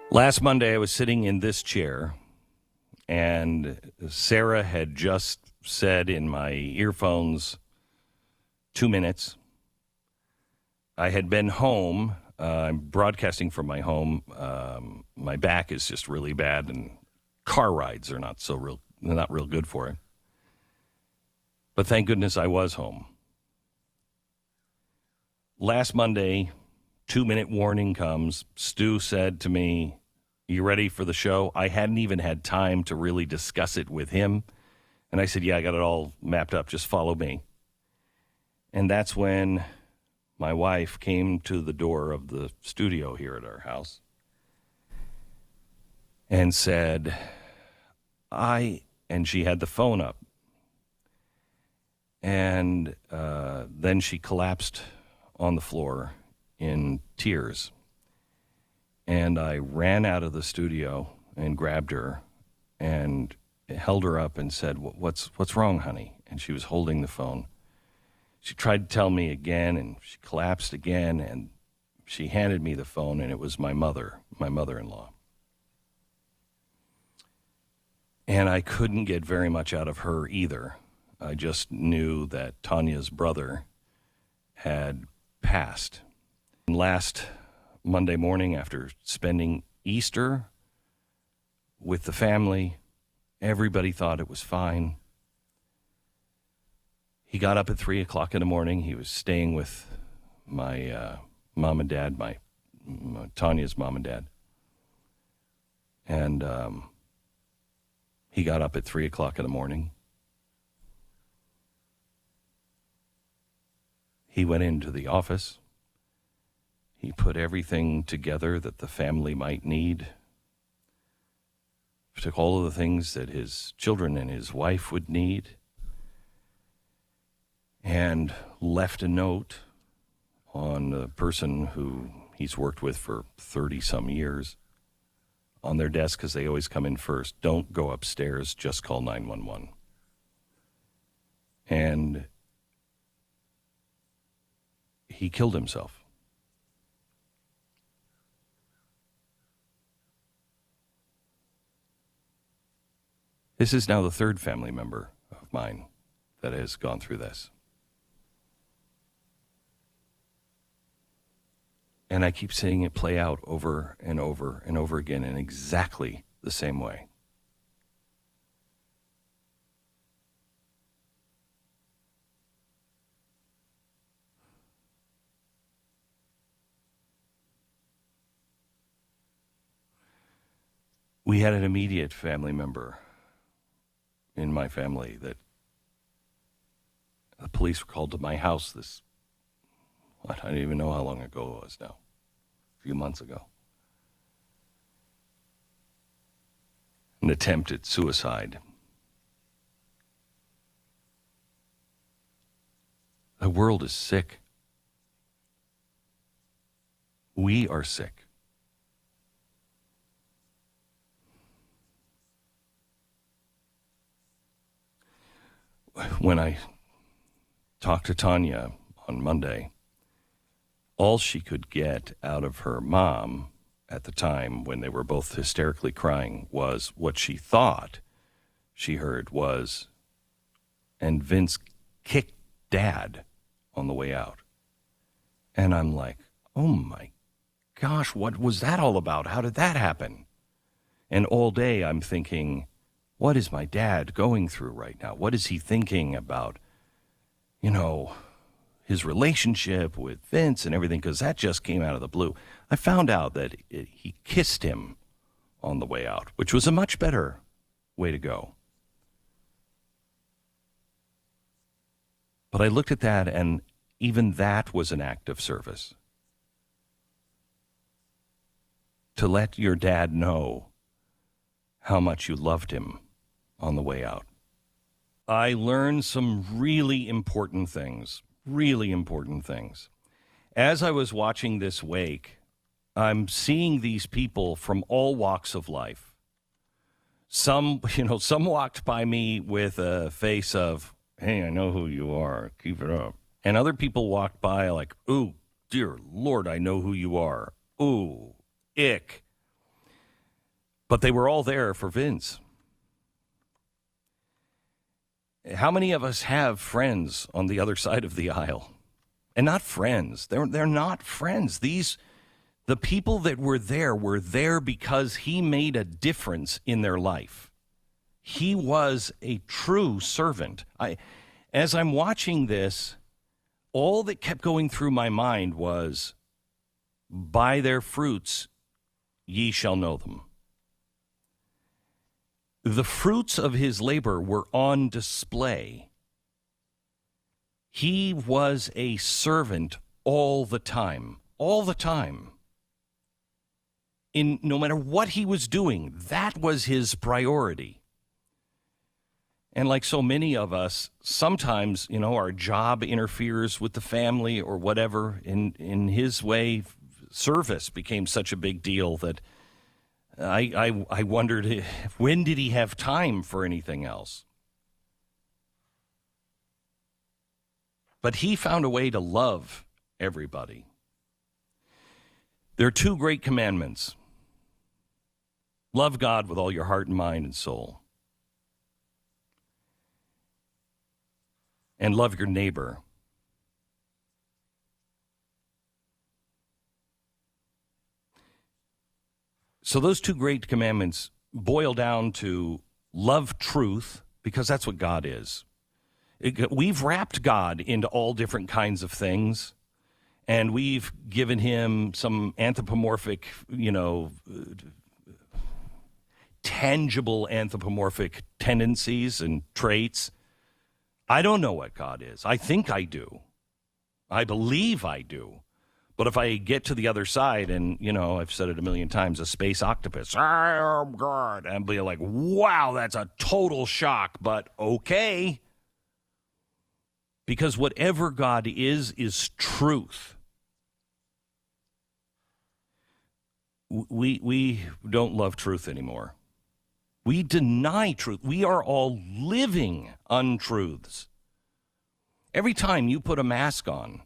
Last Monday, I was sitting in this chair, and Sarah had just said in my earphones, 2 minutes. I had been home. I'm broadcasting from my home. My back is just really bad, and car rides are not real good for it. But thank goodness I was home. Last Monday, 2-minute warning comes. Stu said to me, "You ready for the show?" I hadn't even had time to really discuss it with him. And I said, "Yeah, I got it all mapped up. Just follow me." And that's when my wife came to the door of the studio here at our house and said, and she had the phone up. And then she collapsed on the floor in tears. And I ran out of the studio and grabbed her and held her up and said, what's wrong, honey? And she was holding the phone. She tried to tell me again, and she collapsed again, and she handed me the phone, and it was my mother-in-law. And I couldn't get very much out of her either. I just knew that Tanya's brother had passed. And last Monday morning, after spending Easter with the family, everybody thought it was fine. He got up at 3 o'clock in the morning. He was staying with my mom and dad, my Tanya's mom and dad. And he got up at 3 o'clock in the morning. He went into the office. He put everything together that the family might need. Took all of the things that his children and his wife would need, and left a note on the person who he's worked with for 30-some years on their desk, because they always come in first. Don't go upstairs, just call 911. And he killed himself. This is now the third family member of mine that has gone through this. And I keep seeing it play out over and over and over again in exactly the same way. We had an immediate family member in my family that the police were called to my house I don't even know how long ago it was now, a few months ago. An attempt at suicide. The world is sick. We are sick. When I talked to Tanya on Monday, all she could get out of her mom at the time, when they were both hysterically crying, was what she thought she heard was, "And Vince kicked Dad on the way out." And I'm like, oh my gosh, what was that all about? How did that happen? And all day I'm thinking, what is my dad going through right now? What is he thinking about, his relationship with Vince and everything? Because that just came out of the blue. I found out that he kissed him on the way out, which was a much better way to go. But I looked at that, and even that was an act of service. To let your dad know how much you loved him on the way out. I learned some really important things. As I was watching this wake, I'm seeing these people from all walks of life. Some walked by me with a face of, "Hey, I know who you are. Keep it up." And other people walked by like, "Ooh, dear Lord, I know who you are. Ooh, ick." But they were all there for Vince. How many of us have friends on the other side of the aisle? And not friends. They're not friends. The people that were there because he made a difference in their life. He was a true servant. As I'm watching this, all that kept going through my mind was, by their fruits ye shall know them. The fruits of his labor were on display. He was a servant all the time. No matter what he was doing, that was his priority. And like so many of us, sometimes, our job interferes with the family or whatever. In his way, service became such a big deal that I wondered, when did he have time for anything else? But he found a way to love everybody. There are two great commandments. Love God with all your heart and mind and soul. And love your neighbor. So those two great commandments boil down to love truth, because that's what God is. We've wrapped God into all different kinds of things, and we've given him some anthropomorphic, tangible anthropomorphic tendencies and traits. I don't know what God is. I think I do. I believe I do. But if I get to the other side and, I've said it a million times, a space octopus, I am God, and be like, wow, that's a total shock, but okay. Because whatever God is truth. We don't love truth anymore. We deny truth. We are all living untruths. Every time you put a mask on,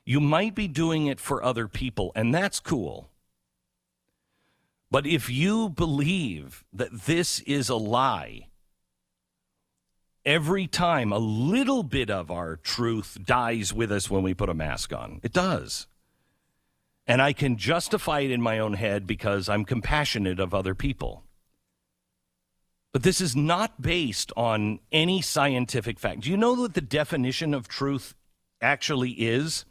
you might be doing it for other people, and that's cool. But if you believe that this is a lie, every time a little bit of our truth dies with us when we put a mask on. It does. And I can justify it in my own head because I'm compassionate of other people. But this is not based on any scientific fact. Do you know what the definition of truth actually is?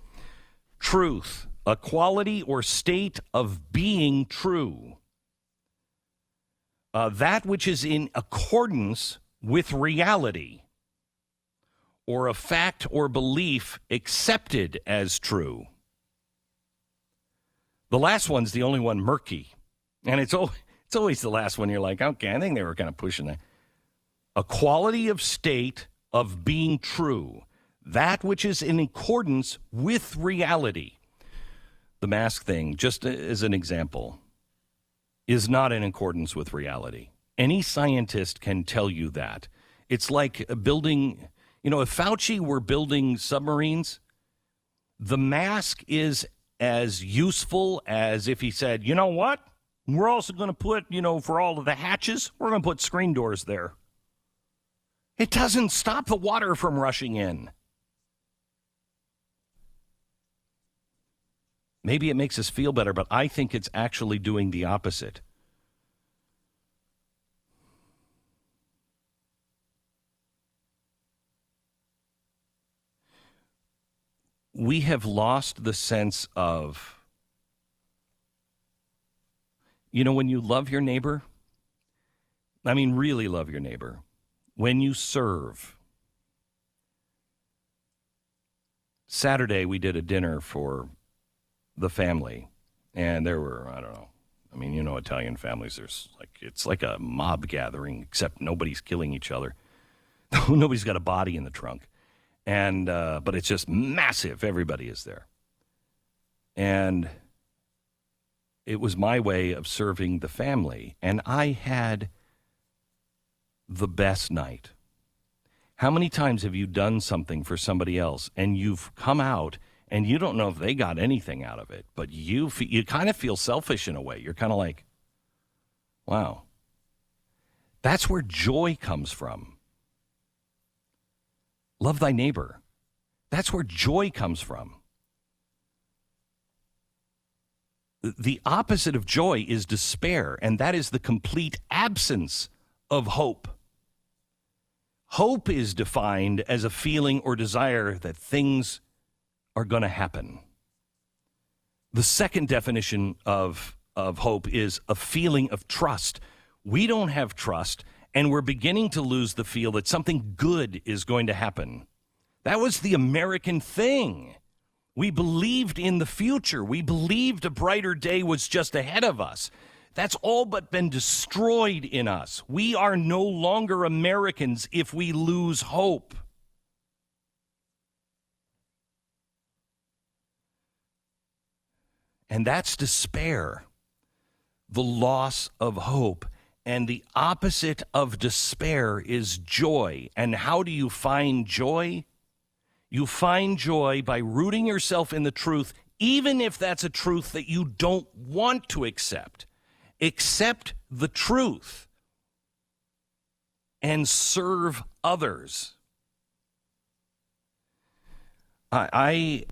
Truth, a quality or state of being true. That which is in accordance with reality, or a fact or belief accepted as true. The last one's the only one murky. And it's always the last one you're like, okay, I think they were kind of pushing that. A quality of state of being true. That which is in accordance with reality. The mask thing, just as an example, is not in accordance with reality. Any scientist can tell you that. It's like building, if Fauci were building submarines, the mask is as useful as if he said, you know what? We're also going to put, for all of the hatches, we're going to put screen doors there. It doesn't stop the water from rushing in. Maybe it makes us feel better, but I think it's actually doing the opposite. We have lost the sense of, when you love your neighbor, really love your neighbor, when you serve. Saturday, we did a dinner for the family, and there were, I don't know, Italian families, it's like a mob gathering, except nobody's killing each other. Nobody's got a body in the trunk. And but it's just massive. Everybody is there. And it was my way of serving the family. And I had the best night. How many times have you done something for somebody else and you've come out and you don't know if they got anything out of it, but you kind of feel selfish in a way. You're kind of like, Wow. That's where joy comes from. Love thy neighbor. That's where joy comes from. The opposite of joy is despair, and that is the complete absence of hope. Hope is defined as a feeling or desire that things are going to happen. The second definition of hope is a feeling of trust. We don't have trust, and we're beginning to lose the feel that something good is going to happen. That was the American thing. We believed in the future. We believed a brighter day was just ahead of us. That's all but been destroyed in us. We are no longer Americans if we lose hope. And that's despair, the loss of hope. And the opposite of despair is joy. And how do you find joy? You find joy by rooting yourself in the truth, even if that's a truth that you don't want to accept. Accept the truth and serve others. I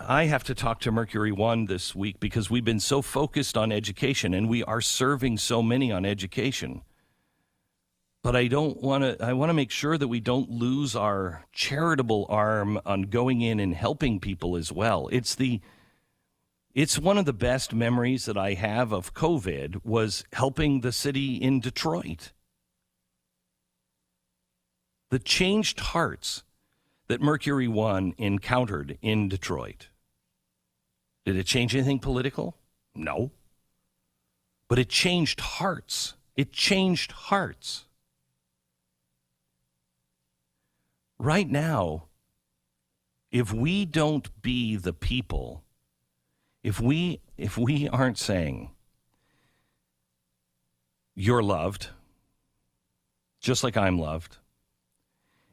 have to talk to Mercury One this week because we've been so focused on education, and we are serving so many on education. But I want to make sure that we don't lose our charitable arm on going in and helping people as well. It's one of the best memories that I have of COVID was helping the city in Detroit. The changed hearts that Mercury One encountered in Detroit. Did it change anything political? No. But it changed hearts. It changed hearts. Right now, if we don't be the people, if we aren't saying, you're loved, just like I'm loved,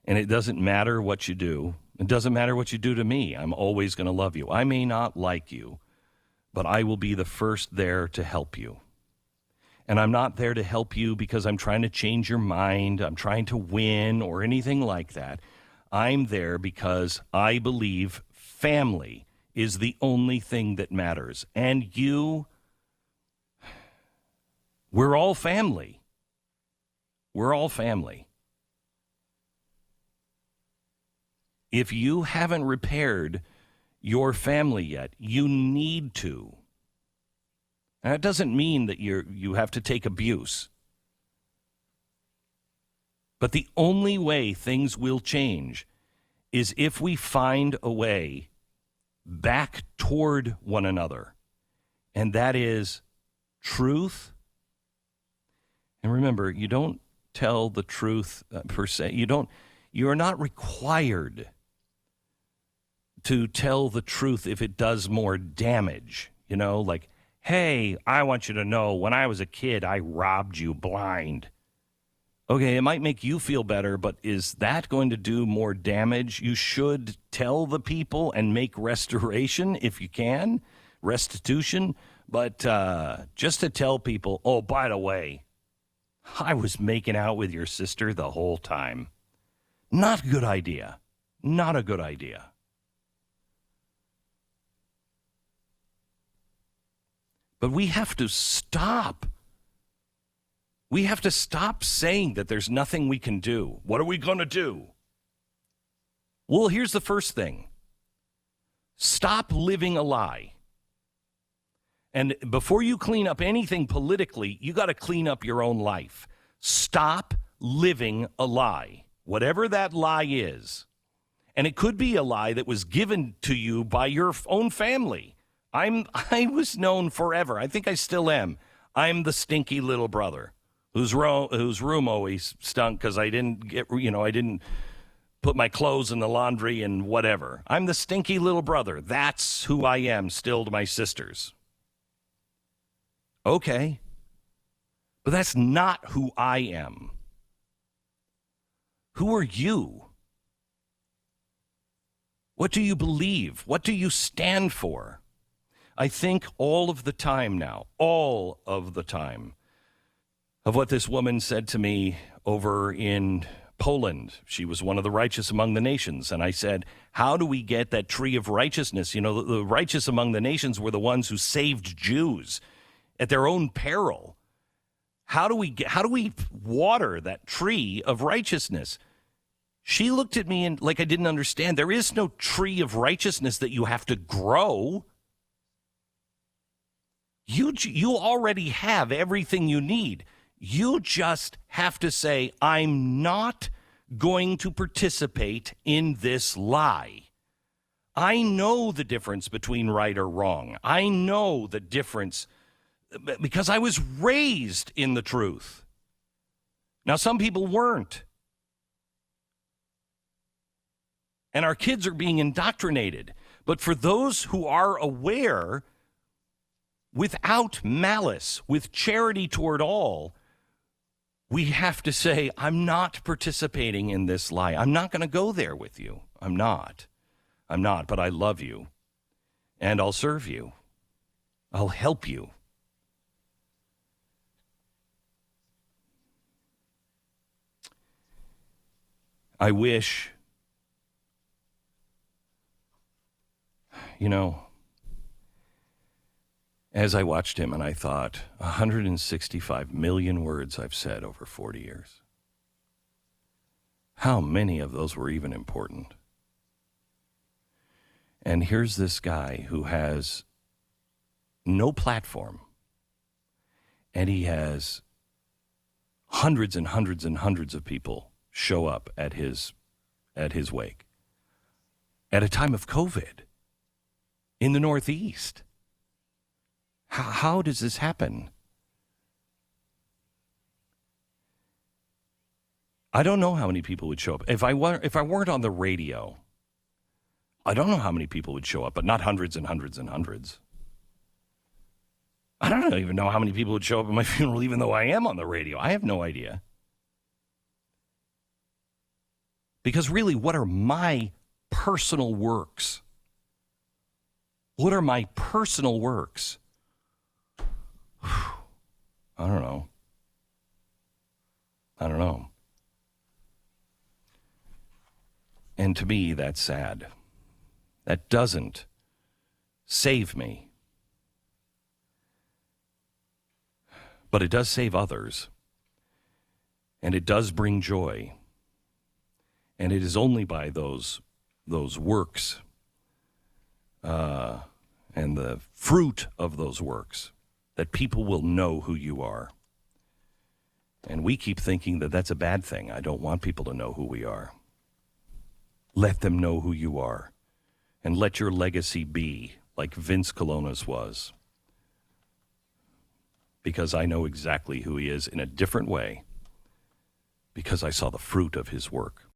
and it doesn't matter what you do, it doesn't matter what you do to me, I'm always going to love you. I may not like you, but I will be the first there to help you. And I'm not there to help you because I'm trying to change your mind, I'm trying to win, or anything like that. I'm there because I believe family is the only thing that matters. And we're all family. We're all family. If you haven't repaired your family yet, you need to. And that doesn't mean that you have to take abuse. But the only way things will change is if we find a way back toward one another. And that is truth. And remember, you don't tell the truth per se. You are not required to tell the truth if it does more damage. You know, like, hey, I want you to know when I was a kid, I robbed you blind. Okay, it might make you feel better, but is that going to do more damage? You should tell the people and make restoration if you can, restitution. But just to tell people, oh, by the way, I was making out with your sister the whole time. Not a good idea. Not a good idea. But we have to stop. We have to stop saying that there's nothing we can do. What are we going to do? Well, here's the first thing. Stop living a lie. And before you clean up anything politically, you got to clean up your own life. Stop living a lie, whatever that lie is. And it could be a lie that was given to you by your own family. I was known forever. I think I still am. I'm the stinky little brother whose room always stunk because I didn't put my clothes in the laundry and whatever. I'm the stinky little brother. That's who I am still to my sisters. Okay. But that's not who I am. Who are you? What do you believe? What do you stand for? I think all of the time now, all of the time, of what this woman said to me over in Poland. She was one of the righteous among the nations. And I said, how do we get that tree of righteousness? You know, the righteous among the nations were the ones who saved Jews at their own peril. How do we water that tree of righteousness? She looked at me and like I didn't understand. There is no tree of righteousness that you have to grow. You already have everything you need. You just have to say, I'm not going to participate in this lie. I know the difference between right or wrong. I know the difference because I was raised in the truth. Now, some people weren't. And our kids are being indoctrinated. But for those who are aware, without malice, with charity toward all, we have to say, I'm not participating in this lie. I'm not going to go there with you. I'm not, but I love you. And I'll serve you. I'll help you. I wish, as I watched him and I thought, 165 million words I've said over 40 years. How many of those were even important? And here's this guy who has no platform, and he has hundreds and hundreds and hundreds of people show up at his wake at a time of COVID in the Northeast. How does this happen? I don't know how many people would show up. If I weren't on the radio, I don't know how many people would show up, but not hundreds and hundreds and hundreds. I don't even know how many people would show up at my funeral, even though I am on the radio. I have no idea. Because really, what are my personal works? What are my personal works? I don't know. And to me, that's sad. That doesn't save me. But it does save others. And it does bring joy. And it is only by those works and the fruit of those works that people will know who you are. And we keep thinking that that's a bad thing. I don't want people to know who we are. Let them know who you are. And let your legacy be like Vince Colonna's was. Because I know exactly who he is in a different way. Because I saw the fruit of his work.